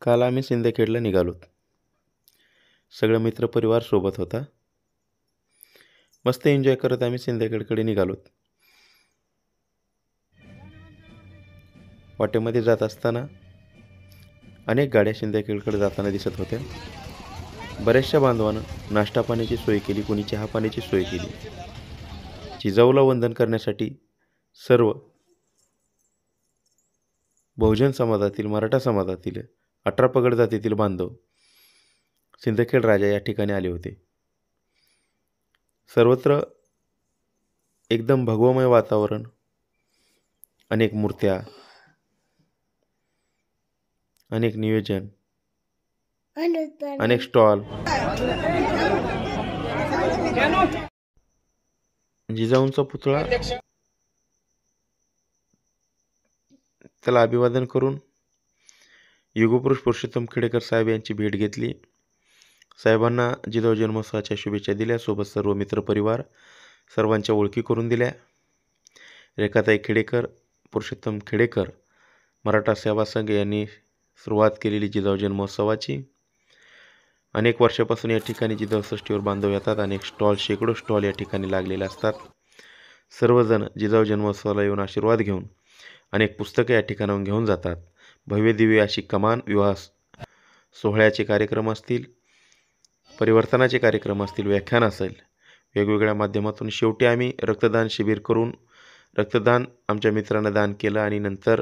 काल आम्ही सिंदखेडला निघालोत. सगळं मित्रपरिवार सोबत होता. मस्त एन्जॉय करत आम्ही सिंदखेडकडे निघालोत. वाटेमध्ये जात असताना अनेक गाड्या सिंदखेडकडे जाताना दिसत होत्या. बऱ्याचशा बांधवानं नाश्ता पाण्याची सोय केली, कोणी चहा पाण्याची सोय केली. जिजाऊला वंदन करण्यासाठी सर्व बहुजन समाजातील, मराठा समाजातील, 18 पगड जातीतील बांधव सिंदखेड राजा या ठिकाणी आले होते. सर्वत्र एकदम भगवमय वातावरण, अनेक मूर्त्या, अनेक नियोजन, अनेक स्टॉल. जिजाऊंचा पुतळा, त्याला अभिवादन करून युगपुरुष पुरुषोत्तम खेडेकर साहेब यांची भेट घेतली. साहेबांना जिजाऊ जन्मोत्सवाच्या शुभेच्छा दिल्या. सोबत सर्व मित्रपरिवार सर्वांच्या ओळखी करून दिल्या. रेखाताई खेडेकर, पुरुषोत्तम खेडेकर, मराठा सेवा संघ यांनी सुरुवात केलेली जिजाऊ जन्मोत्सवाची. अनेक वर्षापासून या ठिकाणी जिजाऊ षष्टीवर बांधव येतात. अनेक स्टॉल, शेकडो स्टॉल या ठिकाणी लागलेले असतात. सर्वजण जिजाऊ जन्मोत्सवाला येऊन आशीर्वाद घेऊन अनेक पुस्तकं या ठिकाणाहून घेऊन जातात. भव्य दिव्य अशी कमान, विवाह सोहळ्याचे कार्यक्रम असतील, परिवर्तनाचे कार्यक्रम असतील, व्याख्यान असेल, वेगवेगळ्या माध्यमातून शेवटी आम्ही रक्तदान शिबिर करून रक्तदान आमच्या मित्रांना दान केलं आणि नंतर